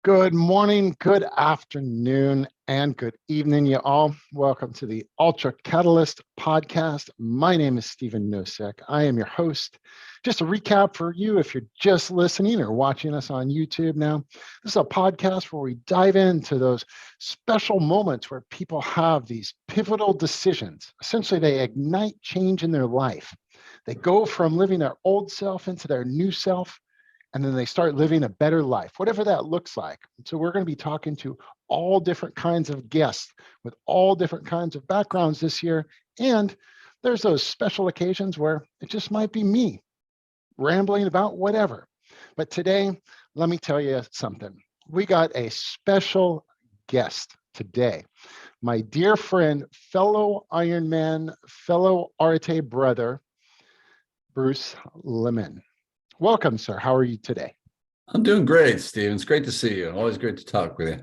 Good morning, good afternoon, and good evening, you all. Welcome to the Ultra Catalyst podcast. My name is Stephen Nosek. I am your host. Just a recap for you if you're just listening or watching us on YouTube now. This is a podcast where we dive into those special moments where people have these pivotal decisions. Essentially, they ignite change in their life. They go from living their old self into their new self, and then they start living a better life, whatever that looks like. So we're going to be talking to all different kinds of guests with all different kinds of backgrounds this year. And there's those special occasions where it just might be me rambling about whatever. But today, let me tell you something. We got a special guest today. My dear friend, fellow Ironman, fellow Arte brother, Bruce Lemen. Welcome, sir. How are you today? I'm doing great, Steve. It's great to see you. Always great to talk with you.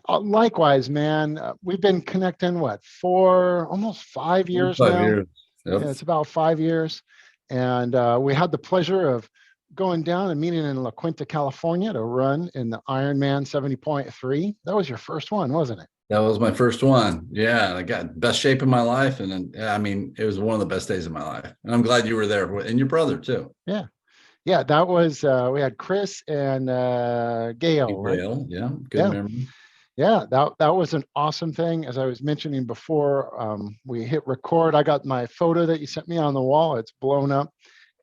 Likewise, man. We've been connecting, for almost 5 years 5 years. now? Yep. Yeah, it's about 5 years. And we had the pleasure of going down and meeting in La Quinta, California to run in the Ironman 70.3. That was your first one, wasn't it? That was my first one. Yeah, I got best shape in my life. And then, it was one of the best days of my life. And I'm glad you were there, and your brother too. Yeah. Yeah, that was, we had Chris and Gail, right? Gail, yeah, good Yeah. memory. Yeah, that was an awesome thing. As I was mentioning before, we hit record. I got my photo that you sent me on the wall. It's blown up.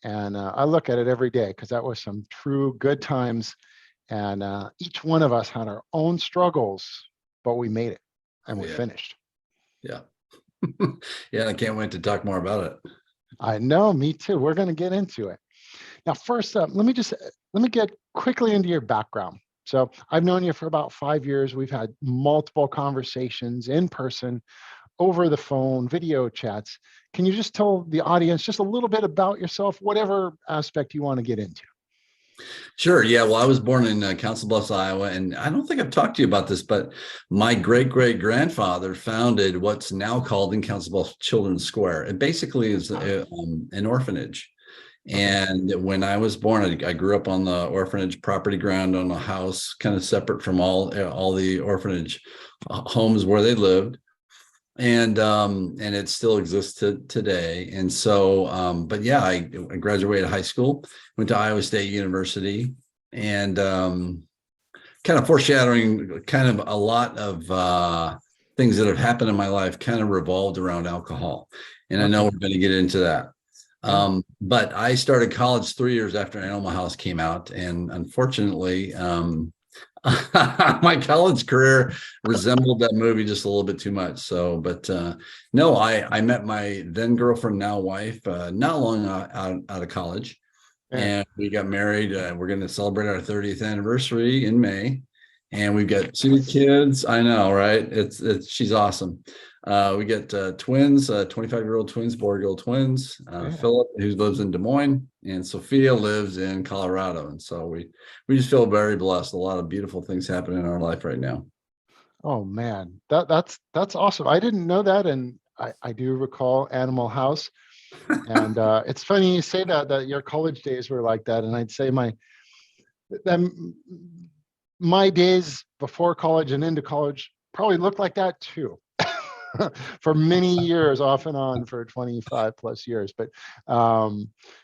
And I look at it every day because that was some true good times. And each one of us had our own struggles, but we made it and we finished. Yeah. Yeah, I can't wait to talk more about it. I know, me too. We're going to get into it. Now, first up, let me get quickly into your background. So I've known you for about 5 years. We've had multiple conversations in person, over the phone, video chats. Can you just tell the audience just a little bit about yourself, whatever aspect you want to get into? Sure. Yeah. Well, I was born in Council Bluffs, Iowa, and I don't think I've talked to you about this, but my great-great-grandfather founded what's now called in Council Bluffs Children's Square. It basically is an orphanage. And when I was born, I grew up on the orphanage property ground on a house, kind of separate from all the orphanage homes where they lived. And it still exists today. And so, but yeah, I graduated high school, went to Iowa State University, and kind of foreshadowing kind of a lot of things that have happened in my life kind of revolved around alcohol. And I know we're going to get into that. But I started college 3 years after Animal House came out. And unfortunately, my college career resembled that movie just a little bit too much. So, but no, I met my then girlfriend, now wife, not long out of college. And we got married. We're going to celebrate our 30th anniversary in May. And we've got 2 kids. I know, right? She's awesome. We get twins, 25-year-old twins, boy-girl twins. Philip, who lives in Des Moines, and Sophia lives in Colorado. And so we just feel very blessed. A lot of beautiful things happen in our life right now. Oh man, that's awesome. I didn't know that, and I do recall Animal House. And it's funny you say that your college days were like that, and I'd say my days before college and into college probably looked like that too. For many years, off and on for 25 plus years. But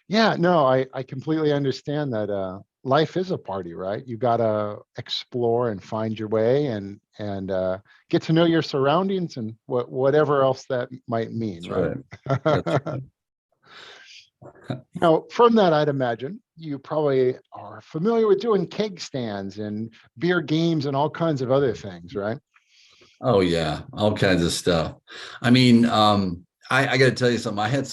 yeah, no, I completely understand that life is a party, right? You got to explore and find your way and get to know your surroundings and whatever else that might mean, right? That's right. Now, from that, I'd imagine you probably are familiar with doing keg stands and beer games and all kinds of other things, right? Oh yeah, all kinds of stuff. I got to tell you something. I had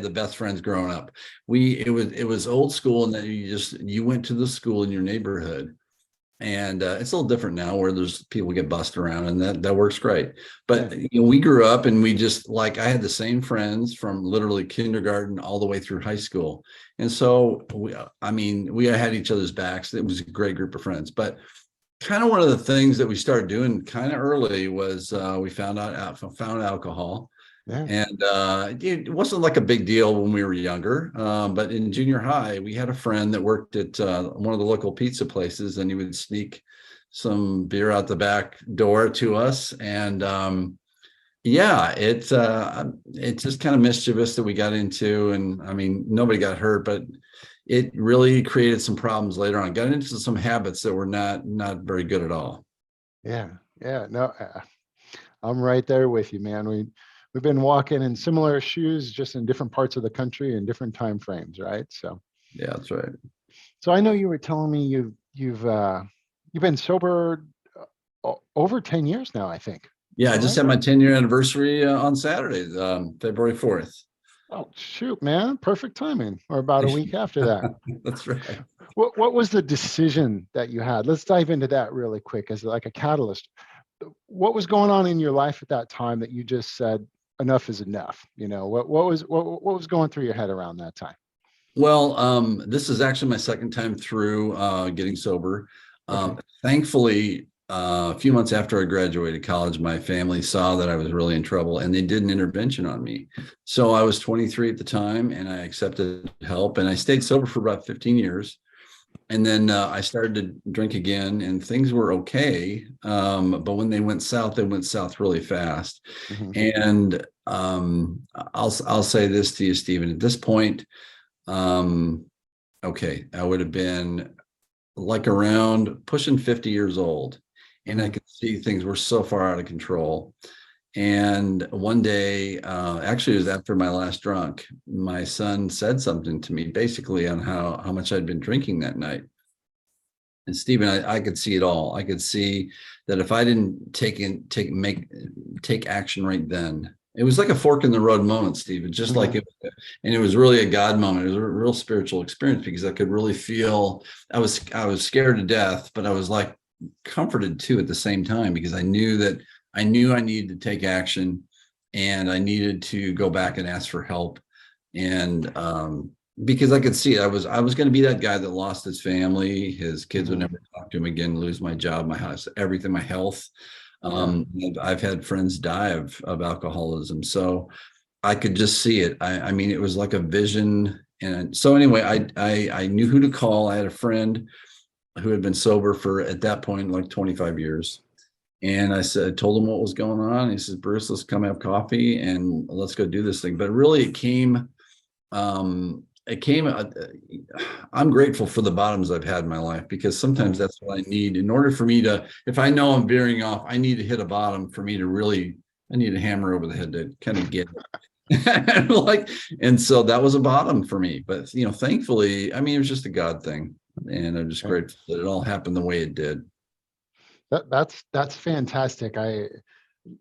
the best friends growing up. It was old school, and then you went to the school in your neighborhood, and it's a little different now where there's people get bussed around, and that works great. But we grew up, and we just I had the same friends from literally kindergarten all the way through high school, and so we had each other's backs. It was a great group of friends, but kind of one of the things that we started doing kind of early was we found alcohol. And it wasn't like a big deal when we were younger, but in junior high we had a friend that worked at one of the local pizza places, and he would sneak some beer out the back door to us. And yeah, it's just kind of mischievous that we got into. And I mean, nobody got hurt, but it really created some problems later on. Got into some habits that were not very good at all. Yeah. Yeah. No, I'm right there with you, man. We've been walking in similar shoes, just in different parts of the country and different time frames, right? So, Yeah, that's right. so I know you were telling me you've been sober over 10 years now, I think. Is Yeah, I that just right? had my 10-year anniversary on Saturday, February 4th. Oh, shoot, man. Perfect timing. Or about a week after that. That's right. What was the decision that you had? Let's dive into that really quick as like a catalyst. What was going on in your life at that time that you just said enough is enough? What was going through your head around that time? Well, this is actually my second time through getting sober. Okay. Thankfully, a few months after I graduated college, my family saw that I was really in trouble and they did an intervention on me. So I was 23 at the time and I accepted help and I stayed sober for about 15 years. And then I started to drink again and things were okay. But when they went south really fast. Hmm. And I'll say this to you, Stephen, at this point, um, okay, I would have been like around pushing 50 years old, and I Hmm. could see things were so far out of control. And one day, actually, it was after my last drunk, my son said something to me basically on how much I'd been drinking that night. And Stephen, I could see it all. I could see that if I didn't take action right then, it was like a fork in the road moment, Stephen. Just like Hmm. it, and it was really a God moment. It was a real spiritual experience because I could really feel. I was scared to death, but I was like comforted too at the same time because I knew I needed to take action, and I needed to go back and ask for help, and because I could see it. I was going to be that guy that lost his family, his kids would Hmm. never talk to him again, lose my job, my house, everything, my health. Yeah. I've had friends die of alcoholism, so I could just see it. I mean, it was like a vision. And so anyway, I knew who to call. I had a friend who had been sober for at that point like 25 years. And told him what was going on. He says, Bruce, let's come have coffee and let's go do this thing. But really, it came I'm grateful for the bottoms I've had in my life because sometimes Hmm. that's what I need in order for me to, if I know I'm veering off, I need to hit a bottom for me to really, I need a hammer over the head to kind of get it. Like, and so that was a bottom for me. But thankfully, I mean, it was just a God thing. And I'm just Yeah. grateful that it all happened the way it did. That's fantastic.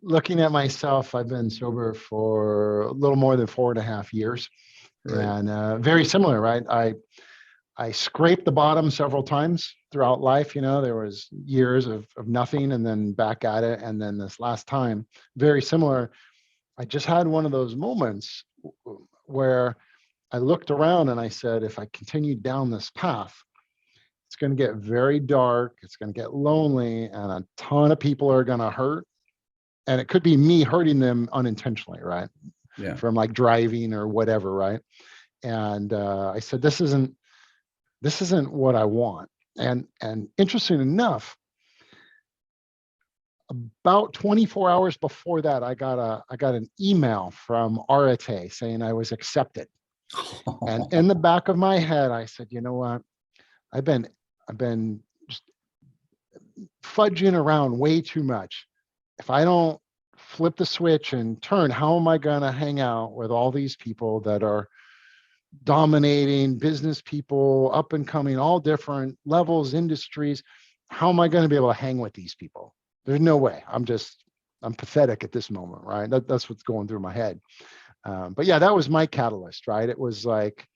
Looking at myself, I've been sober for a little more than 4.5 years, Right. and very similar, right? I scraped the bottom several times throughout life. There was years of nothing, and then back at it, and then this last time, very similar. I just had one of those moments where I looked around and I said, if I continue down this path, it's going to get very dark. It's going to get lonely, and a ton of people are going to hurt. And it could be me hurting them unintentionally, right? Yeah. From like driving or whatever, right? And I said, this isn't what I want. And interesting enough, about 24 hours before that, I got an email from Arate saying I was accepted. And in the back of my head, I said, you know what? I've been I've been just fudging around way too much. If I don't flip the switch and turn, how am I going to hang out with all these people that are dominating business people, up and coming, all different levels, industries? How am I going to be able to hang with these people? There's no way. I'm pathetic at this moment, right? That's what's going through my head. But yeah, that was my catalyst, right? It was like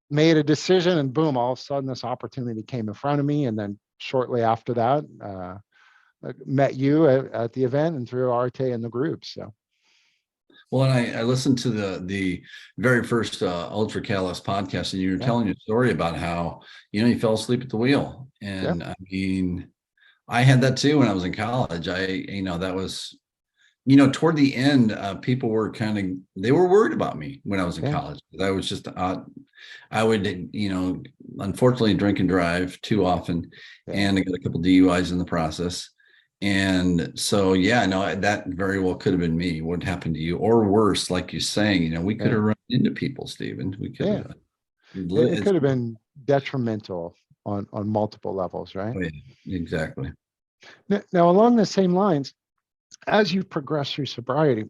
made a decision and boom, all of a sudden this opportunity came in front of me. And then shortly after that, met you at the event and through Arte and the group. So Well, and I listened to the very first Ultra Catalyst podcast, and you were yeah, telling your story about how you fell asleep at the wheel, yeah. and I mean, I had that too when I was in college. That was toward the end, people were they were worried about me when I was in Yeah, college. I was just, I would, unfortunately drink and drive too often, yeah, and I got a couple DUIs in the process. And so, yeah, no, that very well could have been me. What happened to you, or worse, like you're saying, we could yeah, have run into people, Stephen. We could yeah. have. It It's, could have been detrimental on multiple levels, right? oh, yeah, exactly. Now, along the same lines, as you progress through sobriety,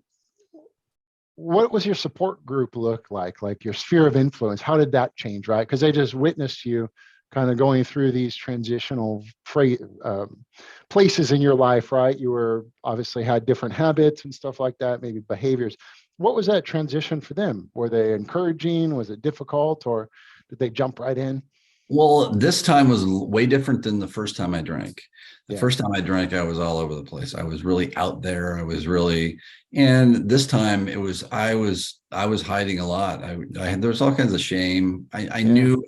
what was your support group look like your sphere of influence? How did that change, right? Because they just witnessed you kind of going through these transitional places in your life, right? You were obviously had different habits and stuff like that, maybe behaviors. What was that transition for them? Were they encouraging? Was it difficult, or did they jump right in? Well, this time was way different than the first time I drank. The Yeah, first time I drank, I was all over the place. I was really out there. I was really, and this time I was hiding a lot. There was all kinds of shame. I yeah, knew,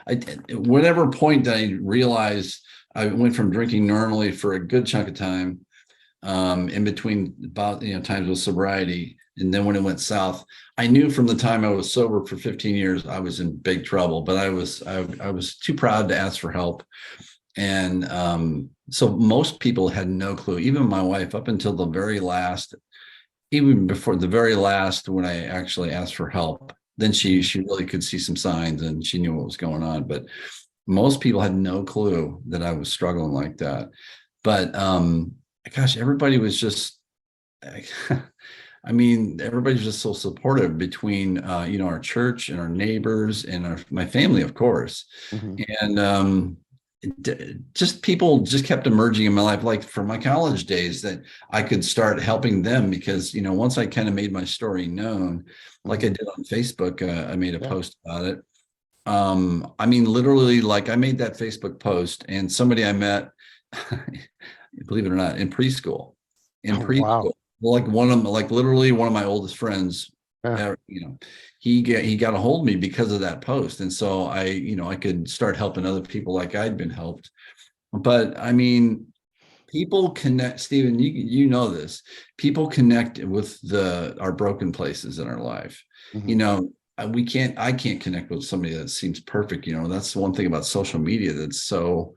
I, whatever point that I realized I went from drinking normally for a good chunk of time, in between about times with sobriety, and then when it went south, I knew from the time I was sober for 15 years I was in big trouble. But I was too proud to ask for help, and so most people had no clue. Even my wife, up until the very last, even before the very last, when I actually asked for help, then mhm, she really could see some signs and she knew what was going on. But most people had no clue that I was struggling like that. But gosh, everybody was just, I mean, everybody's just so supportive between, our church and our neighbors and my family, of course. mhm. And just people just kept emerging in my life, like from my college days, that I could start helping them because, once I kind of made my story known, like I Mhm. did on Facebook, I made a Yeah. post about it. I mean, literally, like I made that Facebook post and somebody I met, believe it or not, in preschool, in Oh, wow. preschool, like like literally one of my oldest friends, Yeah. he got a hold of me because of that post. And so I could start helping other people like I'd been helped. But I mean, people connect, Stephen, you know this. People connect with our broken places in our life. You Mhm. know, I can't connect with somebody that seems perfect. That's the one thing about social media that's so,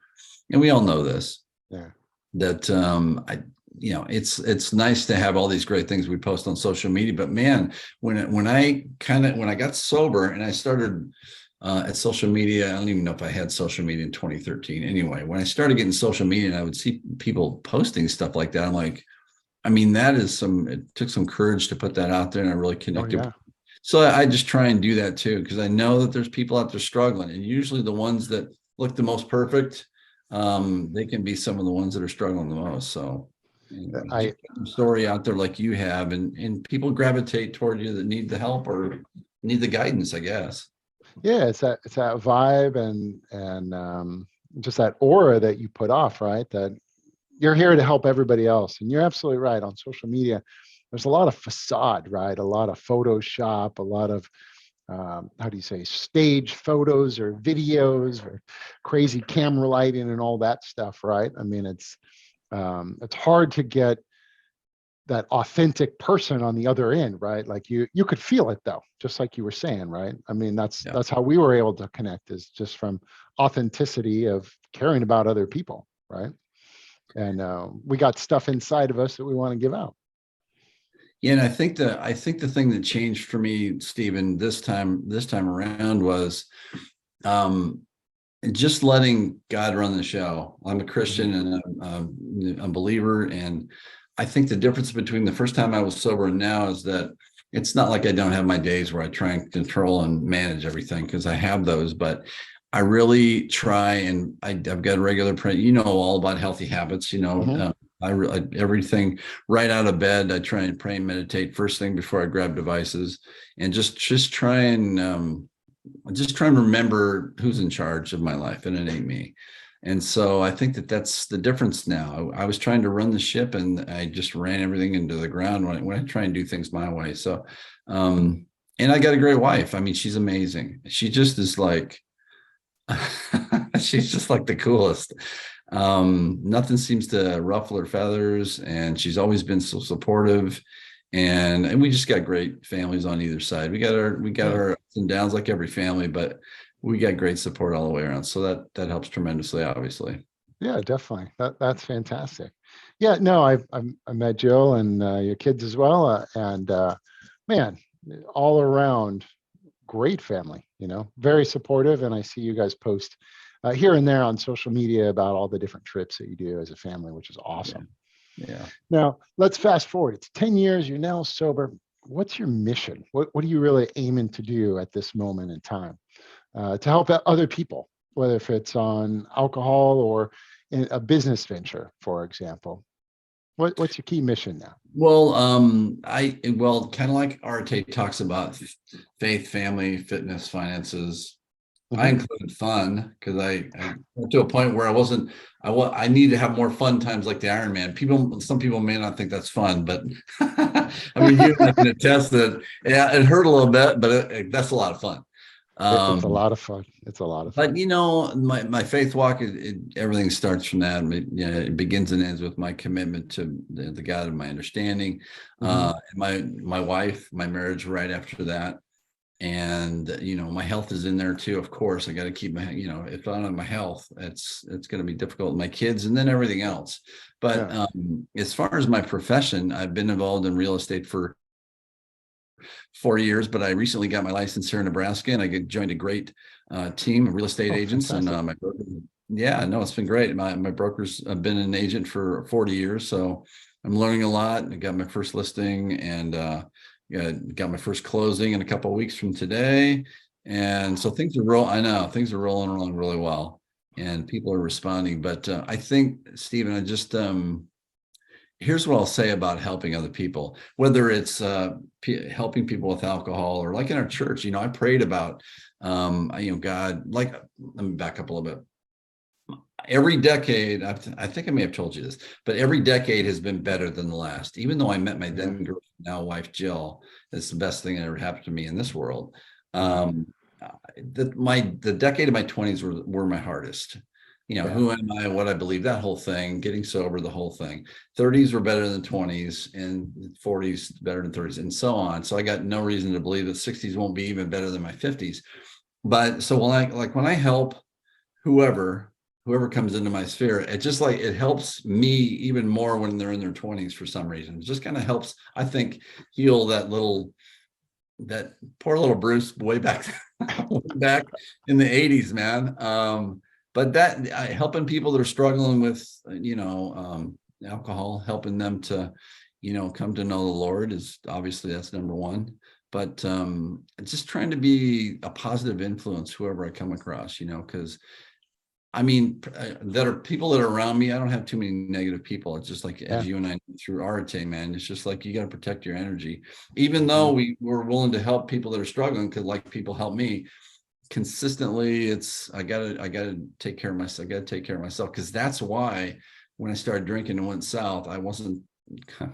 and we all know this, Yeah. that it's nice to have all these great things we post on social media, but man, when I got sober and I started at social media, I don't even know if I had social media in 2013. Anyway, when I started getting social media and I would see people posting stuff like that, I'm like, I mean, it took some courage to put that out there, and I really Oh, connected. yeah. So I just try and do that too, because I know that there's people out there struggling, and usually the ones that look the most perfect, they can be some of the ones that are struggling the most. So anyway, I just put some story out there like you have, and people gravitate toward you that need the help or need the guidance, I guess. Yeah, it's that vibe and just that aura that you put off, right? That you're here to help everybody else. And you're absolutely right. On social media, there's a lot of facade, right? A lot of Photoshop, a lot of how do you say, stage photos or videos or crazy camera lighting and all that stuff, right? I mean, it's hard to get that authentic person on the other end, right? Like you could feel it though, just like you were saying, right? I mean, that's Yeah. that's how we were able to connect, is just from authenticity of caring about other people, right? And we got stuff inside of us that we want to give out. Yeah, and I think the thing that changed for me, Stephen, this time around was um just letting God run the show. I'm a Mhm. Christian and a believer. And I think the difference between the first time I was sober and now is that it's not like I don't have my days where I try and control and manage everything, because I have those, but I really try, and I've got a regular print, all about healthy habits, Mhm. everything right out of bed. I try and pray and meditate first thing before I grab devices, and just try and I just try and remember who's in charge of my life, and it ain't me. And so I think that that's the difference now. I was trying to run the ship, and I just ran everything into the ground when I try and do things my way. So, um, and I got a great wife. I mean, she's amazing. She just is like, she's just like the coolest. Nothing seems to ruffle her feathers, and she's always been so supportive. And we just got great families on either side. We got our ups and downs like every family, but we got great support all the way around. So that helps tremendously, obviously. Yeah, definitely. That's fantastic. Yeah, no, I met Jill and your kids as well, and man, all around great family. Very supportive, and I see you guys post here and there on social media about all the different trips that you do as a family, which is Yeah. awesome. Yeah. Now, let's fast forward. It's 10 years. You're now sober. What's your mission? What are you really aiming to do at this moment in time to help other people, whether if it's on alcohol or in a business venture, for example? What's your key mission now? Well, kind of like Arte talks about faith, family, fitness, finances. I Hmm. included fun because I went to a point where I need to have more fun times like the Ironman. Some people may not think that's fun, but I mean, you and I can attest that, yeah, it hurt a little bit, but that's a lot of fun. It's a Um, lot of fun. It's a lot of but fun. my faith walk, everything starts from that. It begins and ends with my commitment to the God of my understanding. Hmm. And my wife, my marriage right after that. And my health is in there too. Of course, I got to keep if I don't have my health, it's going to be difficult with my kids and then everything else. But Yeah. as far as my profession, I've been involved in real estate for 4 years, but I recently got my license here in Nebraska, and I joined a great team of real estate Oh, agents. And fantastic. my broker, yeah, no, it's been great. My broker's been an agent for 40 years, so I'm learning a lot. I got my first listing, and got my first closing in a couple of weeks from today. And so I know things are rolling along really well, and people are responding. But I think, Stephen, I just here's what I'll say about helping other people, whether it's helping people with alcohol or like in our church. I prayed about, God, like, let me back up a little bit. Every decade, I think I may have told you this, but every decade has been better than the last. Even though I met my Yeah. then girl, now wife, Jill, it's the best thing that ever happened to me in this world. Hmm. Um, the decade of my 20s were my hardest. Yeah. Who am I, what I believe, that whole thing, getting sober, the whole thing. 30s were better than 20s, and 40s better than 30s, and so on. So I got no reason to believe that 60s won't be even better than my 50s. But so when I help whoever whoever comes into my sphere, it just like it helps me even more when they're in their 20s for some reason. It just kind of helps, I think, heal that poor little Bruce way back back in the 80s, man. But helping people that are struggling with alcohol, helping them to come to know the Lord is obviously, that's number one. But just trying to be a positive influence whoever I come across, because I mean, that are people that are around me. I don't have too many negative people. It's just like, Yeah. as you and I through Arte, man, it's just like you got to protect your energy. Even Hmm. though we're willing to help people that are struggling, because like people help me consistently, I gotta take care of myself. I gotta take care of myself, because that's why when I started drinking and went south, I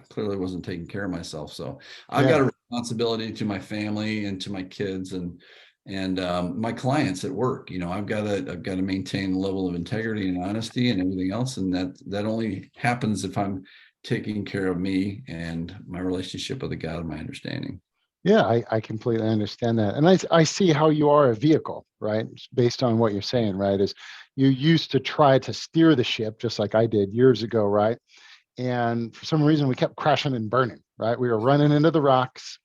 clearly wasn't taking care of myself. So I've got Yeah. a responsibility to my family and to my kids and my clients at work. I've got to maintain a level of integrity and honesty and everything else, and that only happens if I'm taking care of me and my relationship with the God of my understanding. Yeah, I completely understand that. And I see how you are a vehicle, right? Based on what you're saying, right? Is you used to try to steer the ship just like I did years ago, right? And for some reason we kept crashing and burning, right? We were running into the rocks.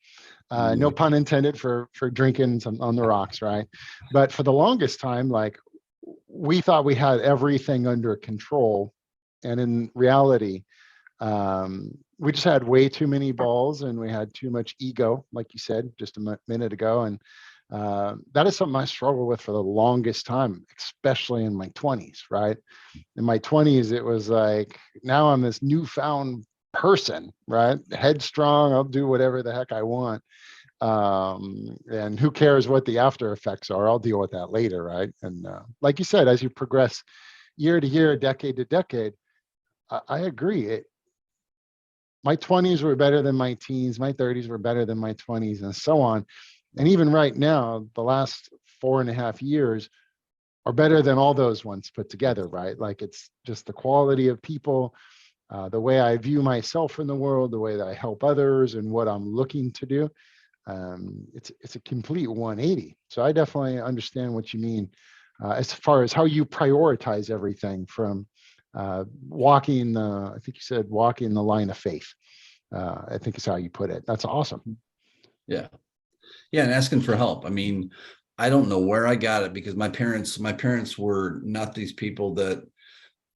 No Yeah. pun intended for drinking on the rocks, right? But for the longest time, like we thought we had everything under control. And in reality, we just had way too many balls and we had too much ego, like you said just a minute ago. And that is something I struggled with for the longest time, especially in my 20s, right? In my 20s, it was like, now I'm this newfound person, right? Headstrong, I'll do whatever the heck I want. And who cares what the after effects are? I'll deal with that later, right? And like you said, as you progress year to year, decade to decade, I agree. My 20s were better than my teens, my 30s were better than my 20s, and so on. And even right now, the last 4.5 years are better than all those ones put together, right? Like it's just the quality of people, the way I view myself in the world, the way that I help others, and what I'm looking to do. It's a complete 180. So I definitely understand what you mean as far as how you prioritize everything from walking. I think you said walking the line of faith. I think is how you put it. That's awesome. Yeah. Yeah, and asking for help. I mean, I don't know where I got it because my parents were not these people that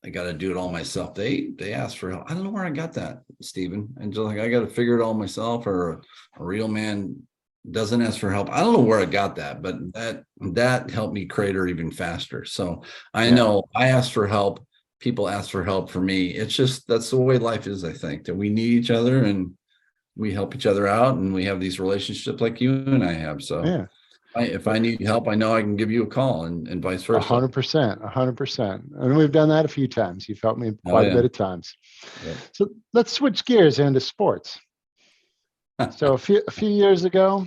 I got to do it all myself. They asked for help. I don't know where I got that, Stephen. And just like I got to figure it all myself, or a real man doesn't ask for help. I don't know where I got that, but that helped me crater even faster. So I Yeah. know I asked for help. People ask for help for me. It's just that's the way life is. I think that we need each other and we help each other out, and we have these relationships like you and I have. So Yeah. if I need help, I know I can give you a call, and vice versa. 100%, 100%. And we've done that a few times. You've helped me Oh quite a yeah. bit of times. Yep. So let's switch gears into sports. So a few years ago,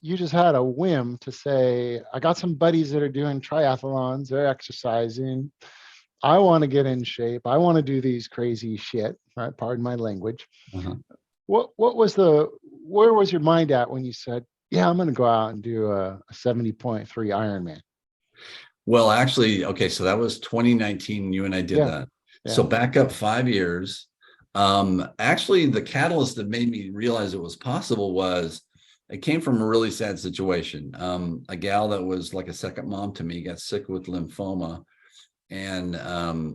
you just had a whim to say, I got some buddies that are doing triathlons, they're exercising. I want to get in shape. I want to do these crazy shit, right? Pardon my language. Uh-huh. What was where was your mind at when you said, yeah, I'm going to go out and do a 70.3 Ironman? Well, actually, okay, so that was 2019. You and I did Yeah. that. Yeah. So back up 5 years. Actually, the catalyst that made me realize it was possible was it came from a really sad situation. A gal that was like a second mom to me got sick with lymphoma, and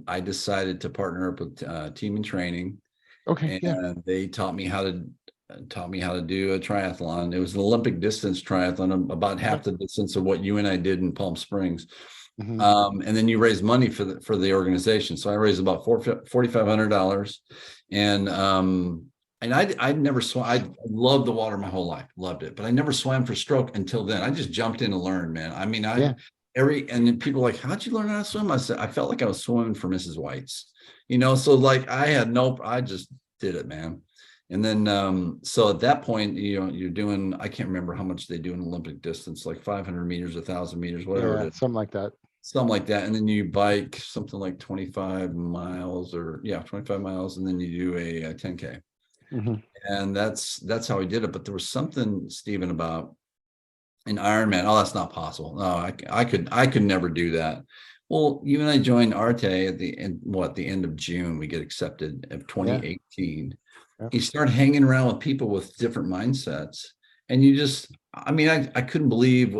I decided to partner up with Team in Training, Okay. Yeah. and they taught me how to do a triathlon. It was an Olympic distance triathlon, about Okay. half the distance of what you and I did in Palm Springs. Hmm. And then you raise money for the organization. So I raised about $4,500, and I'd never swam. I loved the water my whole life, loved it, but I never swam for stroke until then. I just jumped in and learned, man. I mean, Yeah. and then people were like, how'd you learn how to swim? I said, I felt like I was swimming for Mrs. White's, so like I just did it, man. And then, so at that point, you're doing, I can't remember how much they do in Olympic distance, like 500 meters, 1,000 meters, whatever Yeah. it is, Something like that. something like that. And then you bike something like 25 miles, or yeah, 25 miles. And then you do a 10K. Hmm. And that's how I did it. But there was something, Stephen, about an Ironman. Oh, that's not possible. No, I could never do that. Well, you and I joined Arte at the end of June. We get accepted of Yeah. 2018. Yeah. You start hanging around with people with different mindsets, and you just, I mean, I couldn't believe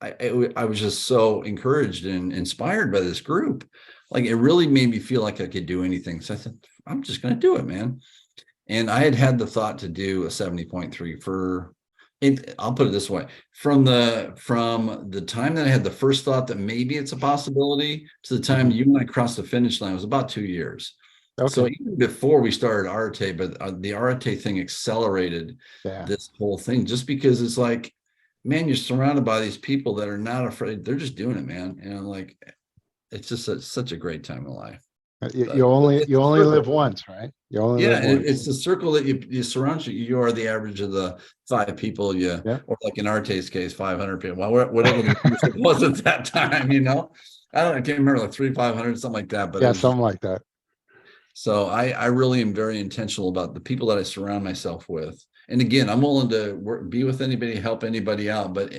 I was just so encouraged and inspired by this group. Like it really made me feel like I could do anything. So I said, I'm just going to do it, man. And I had the thought to do a 70.3 for it. I'll put it this way: from the time that I had the first thought that maybe it's a possibility to the time Hmm. you and I crossed the finish line was about 2 years. So Okay. even before we started Arte, but the Arte thing accelerated Yeah. this whole thing, just because it's like, man, you're surrounded by these people that are not afraid. They're just doing it, man. And I'm like, it's just such a great time in life. You, But you only it's you a only live circle. once, right? You only Yeah, live and once. it's the circle that you surround you. You are the average of the five people you, Yeah. or like in Arte's case, 500 people. Well, whatever the membership was at that time. I can't remember, like 500, something like that. But it Yeah. was just, Something like that. so I really am very intentional about the people that I surround myself with. And again, I'm willing to be with anybody, help anybody out. But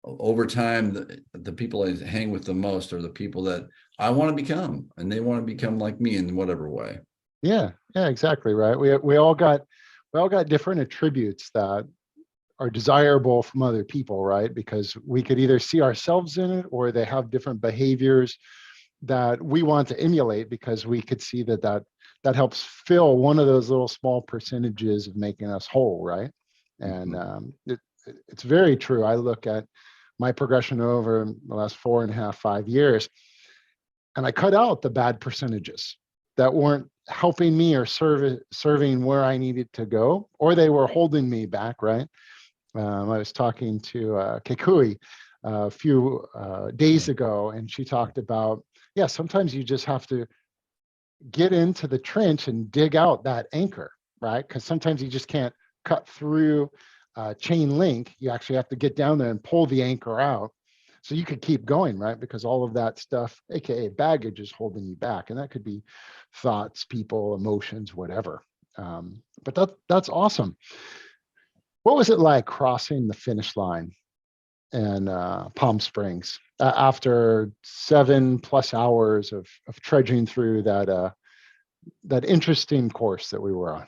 over time, the people I hang with the most are the people that I want to become, and they want to become like me in whatever way. Yeah. Yeah. Exactly. Right. We all got different attributes that are desirable from other people, right? Because we could either see ourselves in it, or they have different behaviors that we want to emulate because we could see that helps fill one of those little small percentages of making us whole, right? And Mhm. it's very true. I look at my progression over the last 4.5, 5 years, and I cut out the bad percentages that weren't helping me or serving where I needed to go, or they were holding me back, right? I was talking to Kekui a few days Yeah. ago, and she talked about, yeah, sometimes you just have to get into the trench and dig out that anchor, right? Because sometimes you just can't cut through chain link. You actually have to get down there and pull the anchor out. so you could keep going, right? Because all of that stuff, aka baggage, is holding you back, and that could be thoughts, people, emotions, whatever. But that's awesome. What was it like crossing the finish line in Palm Springs after 7+ hours of trudging through that interesting course that we were on?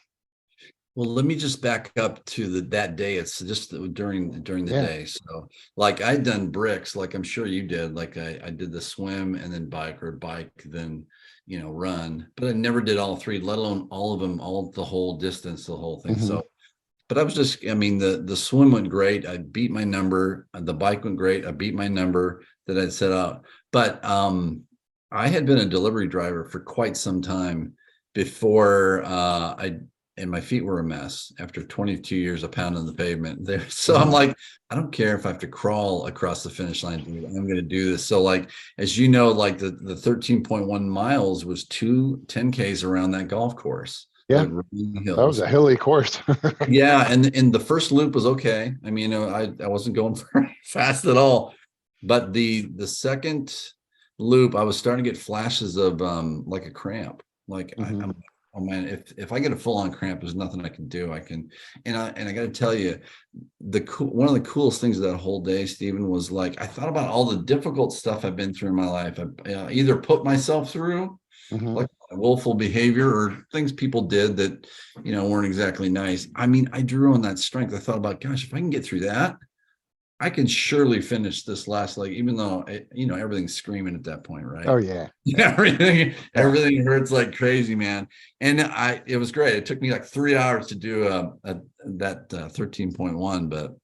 Well, let me just back up to that day. It's just during the Yeah. day. So like I'd done bricks, like I'm sure you did. Like I did the swim and then bike, or bike, then, run, but I never did all three, let alone all of them, all the whole distance, the whole thing. Hmm. So, but I was just, I mean, the swim went great. I beat my number. The bike went great. I beat my number that I'd set out. But I had been a delivery driver for quite some time before and my feet were a mess after 22 years of pounding the pavement there. So I'm Hmm. like, I don't care if I have to crawl across the finish line, dude. I'm going to do this. So like, as you know, like the 13.1 miles was 10Ks around that golf course, Yeah, the rolling that was hills. a hilly course. Yeah, and the first loop was okay. I mean, I wasn't going very fast at all, but the second loop, I was starting to get flashes of like a cramp. Like Hmm. I'm, oh man, if I get a full on cramp, there's nothing I can do. I can, and I got to tell you, one of the coolest things of that whole day, Stephen, was like I thought about all the difficult stuff I've been through in my life. I either put myself through, Hmm. like willful behavior, or things people did that weren't exactly nice. I mean, I drew on that strength. I thought about, gosh, if I can get through that, I can surely finish this last leg, even though everything's screaming at that point, Oh right? yeah. everything Yeah. everything hurts like crazy, man. And it was great. It took me like 3 hours to do that 13.1, but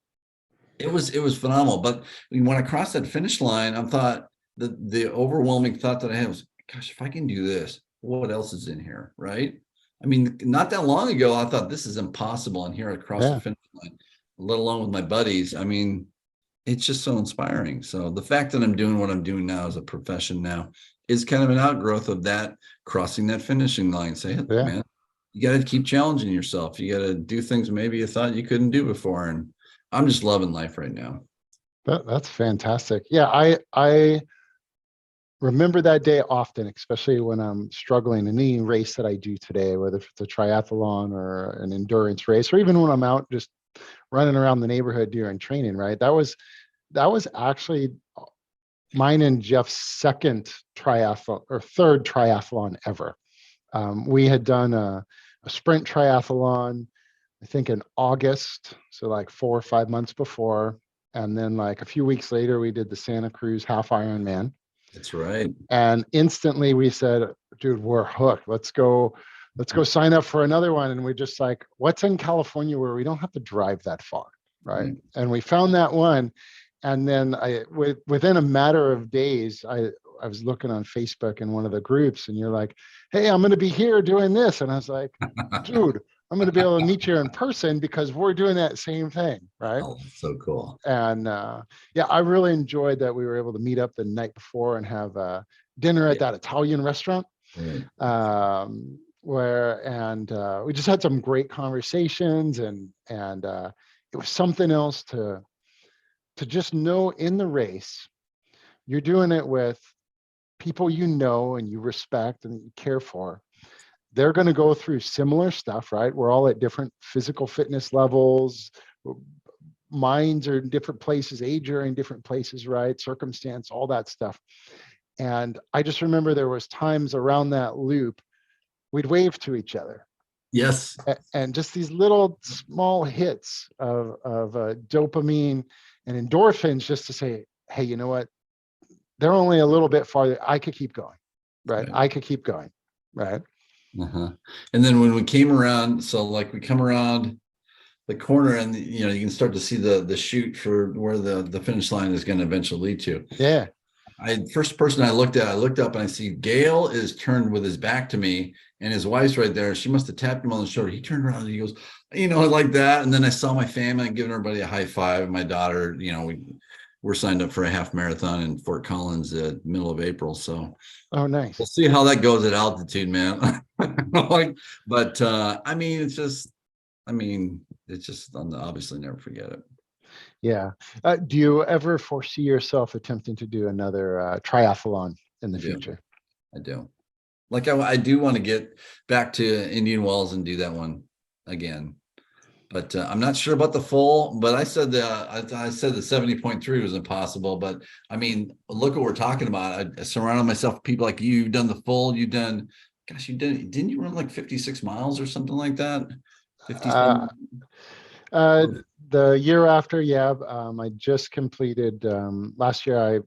it was phenomenal. But when I crossed that finish line, I thought the overwhelming thought that I had was, gosh, if I can do this, what else is in here, right? I mean, not that long ago, I thought this is impossible, and here I crossed the Yeah. finish line, let alone with my buddies. I mean, it's just so inspiring. So the fact that I'm doing what I'm doing now as a profession now is kind of an outgrowth of that, crossing that finishing line. Say, hey, look, Yeah. man, you got to keep challenging yourself. You got to do things maybe you thought you couldn't do before. And I'm just loving life right now. That's fantastic. Yeah, I remember that day often, especially when I'm struggling in any race that I do today, whether it's a triathlon or an endurance race, or even when I'm out just running around the neighborhood during training, right? That was actually mine and Jeff's second triathlon or third triathlon ever. We had done a sprint triathlon, I think in August, so like 4 or 5 months before. And then like a few weeks later, we did the Santa Cruz half Ironman. That's right. And instantly we said, dude, we're hooked. Let's go sign up for another one. And we just like, what's in California where we don't have to drive that far? Right. Mm. And we found that one. And then within a matter of days, I was looking on Facebook in one of the groups, and you're like, hey, I'm going to be here doing this. And I was like, dude, I'm going to be able to meet you in person because we're doing that same thing. Right. Oh, so cool. And yeah, I really enjoyed that we were able to meet up the night before and have dinner at Yeah. that Italian restaurant, Right. where and we just had some great conversations, and it was something else to just know in the race you're doing it with people you know and you respect and you care for. They're going to go through similar stuff, right? We're all at different physical fitness levels, minds are in different places, age are in different places, right? Circumstance, all that stuff. And I just remember there was times around that loop we'd wave to each other, Yes. and just these little small hits of dopamine and endorphins, just to say, hey, you know what, they're only a little bit farther, I could keep going, right? Right. I could keep going, right? Uh-huh. And then when we came around, so like we come around the corner, and you can start to see the chute for where the finish line is going to eventually lead to. Yeah. First person I looked up and I see Gail is turned with his back to me, and his wife's right there. She must have tapped him on the shoulder. He turned around and he goes, like that. And then I saw my family and giving everybody a high five. And my daughter, we're signed up for a half marathon in Fort Collins at middle of April. So Oh, we'll nice. see how that goes at altitude, man. But I mean, it's just, I'll obviously never forget it. Yeah. Do you ever foresee yourself attempting to do another triathlon in the I do. future? I do. Like I do want to get back to Indian Wells and do that one again. But I'm not sure about the full. But I said the 70.3 was impossible. But I mean, look what we're talking about. I surrounded myself with people like you. You've done the full. You've done, gosh, didn't you run like 56 miles or something like that? 57. Uh, uh, the year after, yeah, I just completed last year.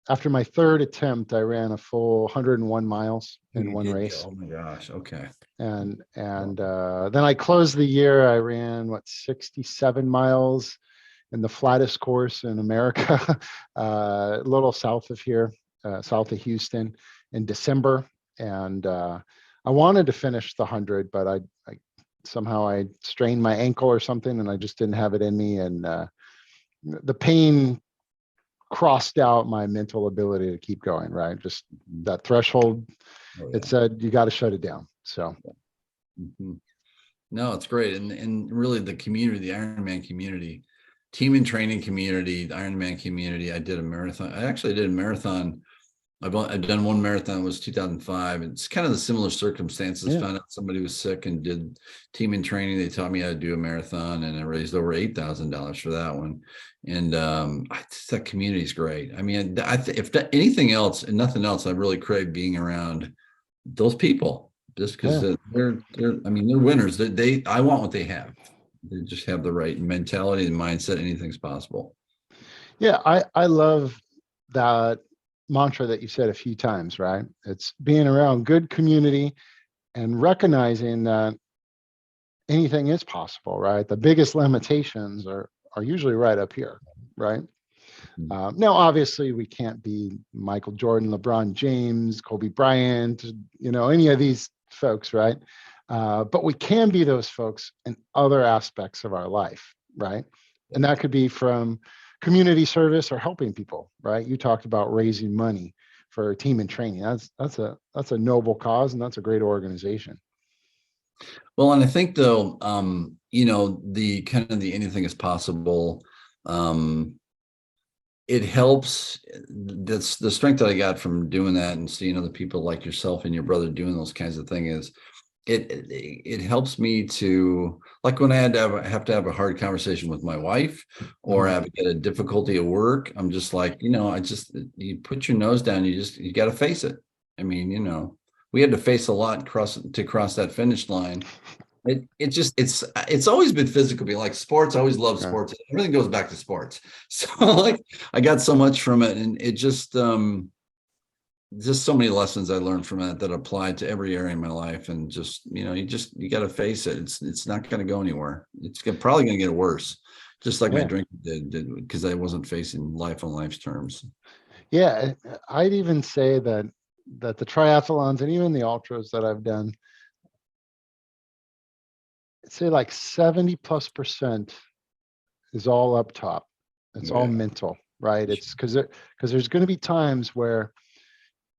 After my third attempt, I ran a full 101 miles in You one did race. go. Oh my gosh. Okay. And then I closed the year. I ran 67 miles in the flattest course in America, a little south of here, south of Houston, in December. And I wanted to finish the 100, but I somehow I strained my ankle or something, and I just didn't have it in me. And the pain crossed out my mental ability to keep going. Right, just that threshold. Oh It yeah. said you got to shut it down. So. Mhm. No, it's great. And really the community, the Ironman community, team and training community, the Ironman community. I did a marathon. I actually did a marathon. I've done one marathon. It was 2005. It's kind of the similar circumstances. Yeah. Found out somebody was sick and did team and training. They taught me how to do a marathon, and I raised over $8,000 for that one. And that community is great. I mean, if anything else and nothing else, I really crave being around those people just because Yeah. they're I mean they're winners. I want what they have. They just have the right mentality and mindset. Anything's possible. Yeah, I love that mantra that you said a few times, right? It's being around good community and recognizing that anything is possible, right? The biggest limitations are usually right up here, right? Mhm. Now, obviously, we can't be Michael Jordan, LeBron James, Kobe Bryant, any of these folks, right? But we can be those folks in other aspects of our life, right? And Yeah. that could be from community service or helping people, right? You talked about raising money for team and training. That's a noble cause, and that's a great organization. Well, and I think though, the kind of the anything is possible. Um, it helps. That's the strength that I got from doing that and seeing other people like yourself and your brother doing those kinds of things is it helps me to, like, when I have to have a hard conversation with my wife or Mhm. have get a difficulty at work. I'm just like, you put your nose down. You got to face it. I mean, we had to face a lot to cross that finish line. It's always been physical. Be like sports. I always love Yeah. sports. Everything goes back to sports. So like I got so much from it, and it just so many lessons I learned from it that apply to every area in my life. And you got to face it. It's not going to go anywhere. Probably going to get worse, just like my Yeah. drinking did because I wasn't facing life on life's terms. Yeah. I'd even say that the triathlons and even the ultras that I've done, I'd say like 70+% is all up top. It's Oh all yeah. mental, right? It's because there's going to be times where,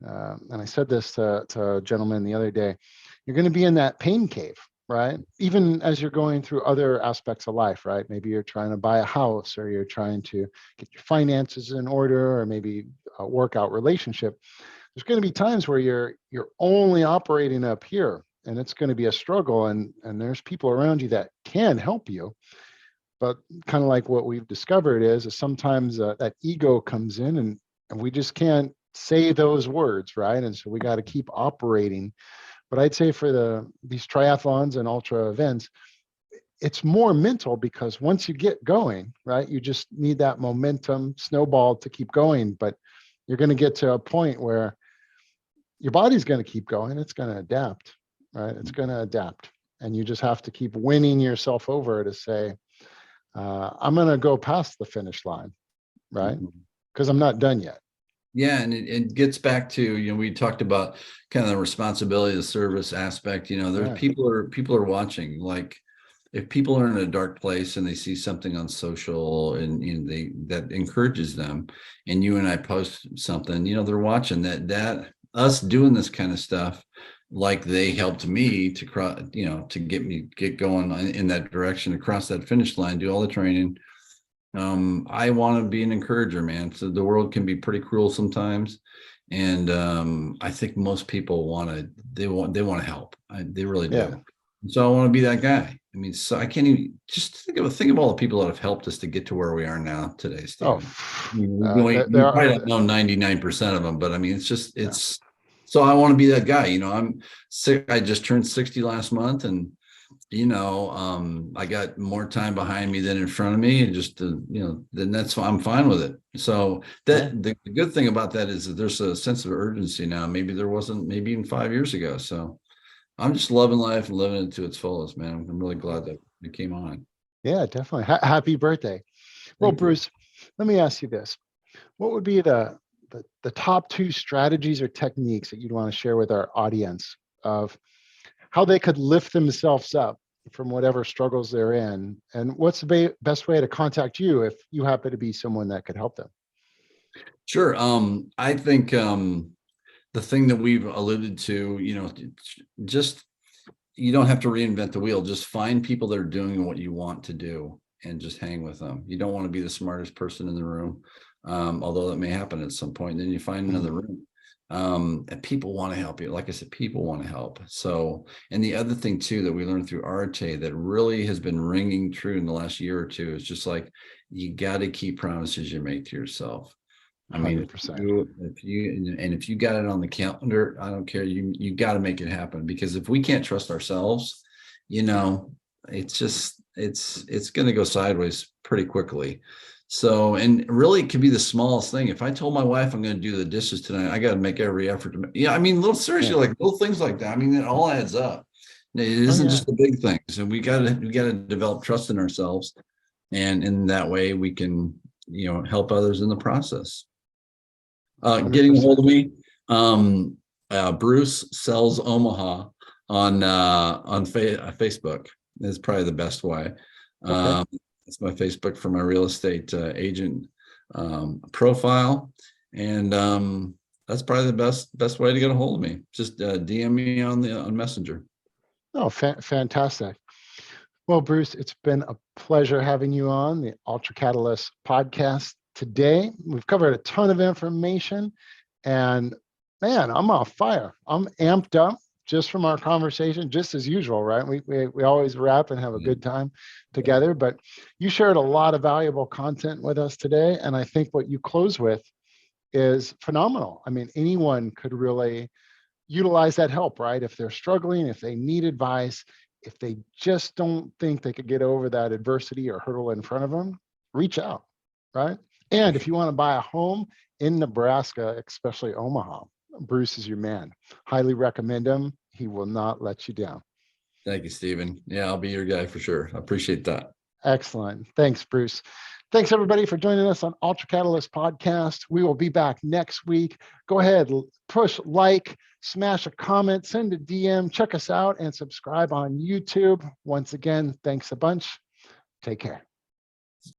and I said this to a gentleman the other day, you're going to be in that pain cave, right? Even as you're going through other aspects of life, right? Maybe you're trying to buy a house, or you're trying to get your finances in order, or maybe a workout relationship. There's going to be times where you're only operating up here, and it's going to be a struggle. And there's people around you that can help you, but kind of like what we've discovered is sometimes that ego comes in, and we just can't say those words, right? And so we got to keep operating. But I'd say for these triathlons and ultra events, it's more mental, because once you get going, right, you just need that momentum snowball to keep going. But you're going to get to a point where your body's going to keep going. It's going to adapt, right? It's going to adapt. And you just have to keep winning yourself over to say, I'm going to go past the finish line, right? Mhm. Because I'm not done yet. Yeah, and it gets back to, we talked about kind of the responsibility, the service aspect. There's Yeah. people are watching. Like if people are in a dark place and they see something on social and they that encourages them, and you and I post something, they're watching that us doing this kind of stuff, like they helped me to cross, to get going in that direction, across that finish line, do all the training, I want to be an encourager, man. So the world can be pretty cruel sometimes. And I think most people they want to help. They really Yeah. do. So I want to be that guy. I mean, so I can't even just think of all the people that have helped us to get to where we are now today, Oh, Stephen. You there probably are. don't know 99% of them, but I mean, Yeah. it's so I want to be that guy. I'm sick. I just turned 60 last month, and I got more time behind me than in front of me, and then I'm fine with it. So Yeah. that the good thing about that is that there's a sense of urgency now. Maybe there wasn't, maybe even 5 years ago. So I'm just loving life and living it to its fullest, man. I'm really glad that it came on. Yeah, definitely. Happy birthday. Well, Thank you. Bruce, let me ask you this. What would be the top two strategies or techniques that you'd want to share with our audience of how they could lift themselves up from whatever struggles they're in? And what's the best way to contact you if you happen to be someone that could help them? Sure. I think the thing that we've alluded to, just you don't have to reinvent the wheel. Just find people that are doing what you want to do and just hang with them. You don't want to be the smartest person in the room, although that may happen at some point. Then you find another Mhm. room. And people want to help you. Like I said, people want to help. So, and the other thing too that we learned through RTA that really has been ringing true in the last year or two is just like you got to keep promises you make to yourself. I mean, 100%. if you got it on the calendar, I don't care. You got to make it happen, because if we can't trust ourselves, it's just it's going to go sideways pretty quickly. So, and really, it could be the smallest thing. If I told my wife I'm going to do the dishes tonight, I got to make every effort to. Yeah, I mean, little seriously, Yeah. like little things like that. I mean, it all adds up. It Oh, isn't yeah. just the big things, and we got to develop trust in ourselves, and in that way, we can help others in the process. Getting a hold 100%. of me, Bruce Sells Omaha on Facebook is probably the best way. Okay. Um, it's my Facebook for my real estate agent profile, and that's probably the best way to get a hold of me. Just DM me on Messenger. Oh, fantastic. Well, Bruce, it's been a pleasure having you on the Ultra Catalyst podcast today. We've covered a ton of information, and man, I'm on fire. I'm amped up just from our conversation, just as usual, right? We always wrap and have a Yeah. good time together, but you shared a lot of valuable content with us today, and I think what you close with is phenomenal. I mean, anyone could really utilize that help, right? If they're struggling, if they need advice, if they just don't think they could get over that adversity or hurdle in front of them, reach out, right? And if you want to buy a home in Nebraska, especially Omaha, Bruce is your man. Highly recommend him. He will not let you down. Thank you, Stephen. Yeah, I'll be your guy for sure. I appreciate that. Excellent. Thanks, Bruce. Thanks, everybody, for joining us on Ultra Catalyst Podcast. We will be back next week. Go ahead, push like, smash a comment, send a DM, check us out, and subscribe on YouTube. Once again, thanks a bunch. Take care.